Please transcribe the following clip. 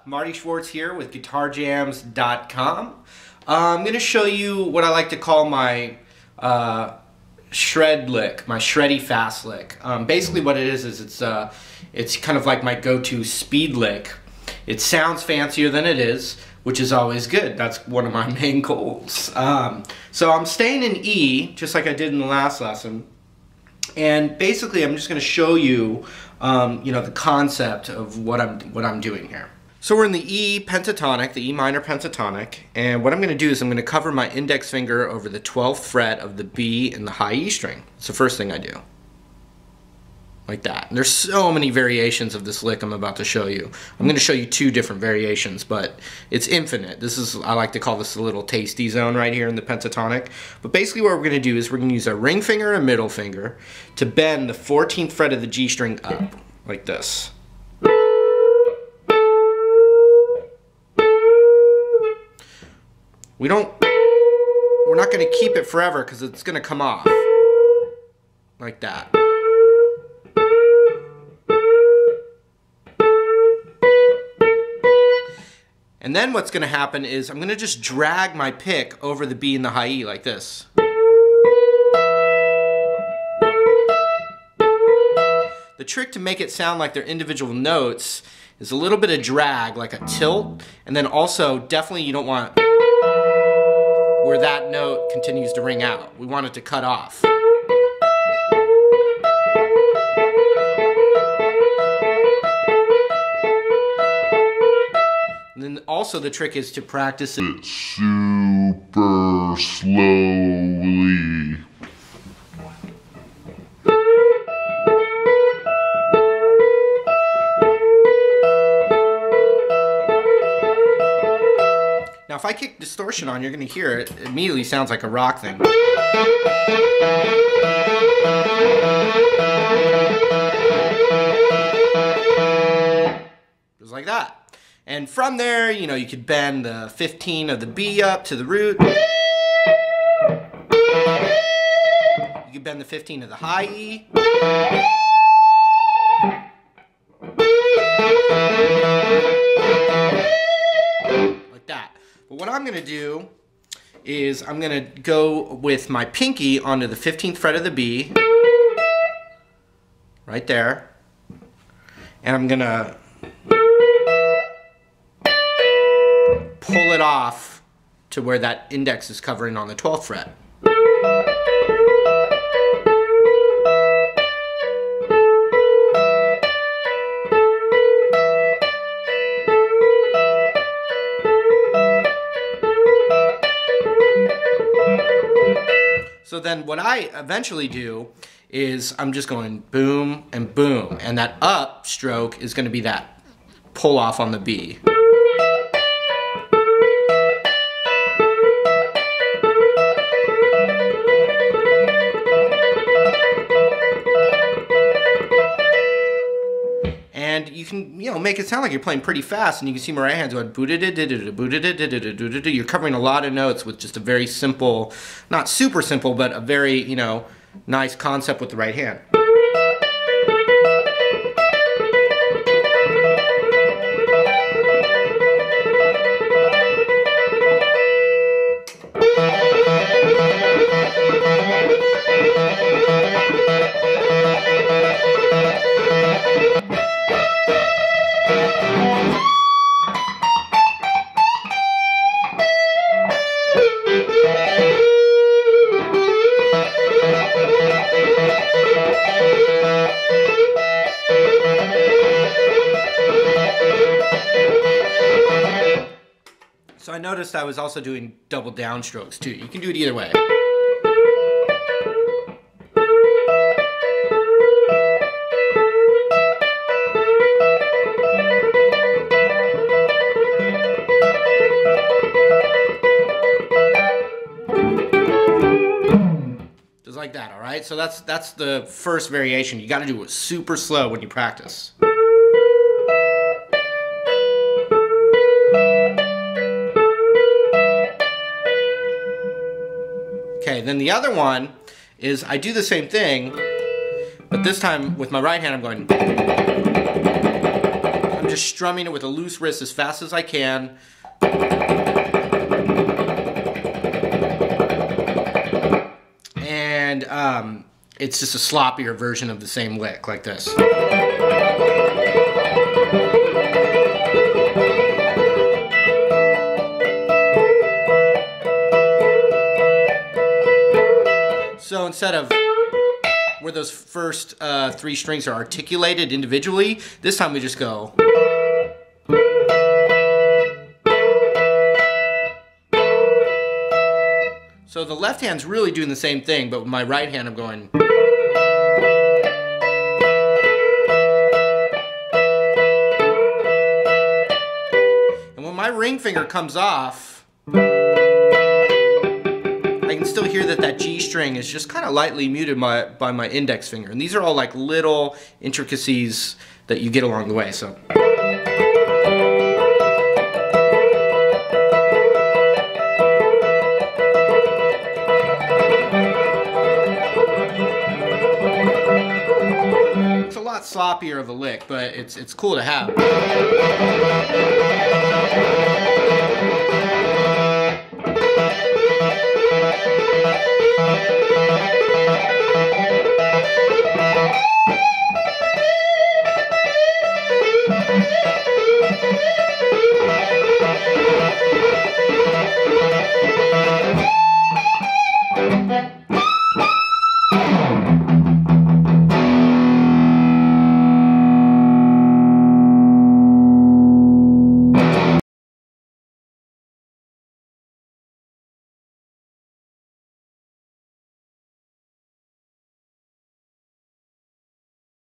Marty Schwartz here with GuitarJams.com. I'm going to show you what I like to call my shred lick, my shreddy fast lick. Basically what it is it's kind of like my go-to speed lick. It sounds fancier than it is, which is always good. That's one of my main goals. So I'm staying in E, just like I did in the last lesson. And basically I'm just going to show you, the concept of what I'm doing here. So we're in the E pentatonic, the E minor pentatonic, and what I'm going to do is I'm going to cover my index finger over the 12th fret of the B and the high E string. It's the first thing I do. Like that. And there's so many variations of this lick I'm about to show you. I'm going to show you two different variations, but it's infinite. This is, I like to call this a little tasty zone right here in the pentatonic. But basically what we're going to do is we're going to use our ring finger and middle finger to bend the 14th fret of the G string up, like this. We're not going to keep it forever because it's going to come off. Like that. And then what's going to happen is I'm going to just drag my pick over the B and the high E like this. The trick to make it sound like they're individual notes is a little bit of drag, like a tilt, and then also definitely you don't want where that note continues to ring out. We want it to cut off. And then also the trick is to practice it super slowly. Now if I kick distortion on, you're going to hear it. It immediately sounds like a rock thing. Just like that. And from there, you could bend the 15 of the B up to the root. You could bend the 15 of the high E. Like that. But what I'm going to do is I'm going to go with my pinky onto the 15th fret of the B. Right there. And I'm going to pull it off to where that index is covering on the 12th fret. So then what I eventually do is I'm just going boom and boom, and that up stroke is going to be that pull off on the B. And you can, make it sound like you're playing pretty fast, and you can see my right hand's going you're covering a lot of notes with just a very simple, not super simple, but a very, nice concept with the right hand. So I noticed I was also doing double downstrokes too. You can do it either way. Just like that, all right? So that's the first variation. You got to do it super slow when you practice. Okay, then the other one is I do the same thing, but this time with my right hand I'm just strumming it with a loose wrist as fast as I can. And it's just a sloppier version of the same lick, like this. So instead of where those first 3 strings are articulated individually, this time we just go. So the left hand's really doing the same thing, but with my right hand I'm going. And when my ring finger comes off, I can still hear that G string is just kind of lightly muted by my index finger. And these are all like little intricacies that you get along the way. So. It's a lot sloppier of a lick, but it's cool to have.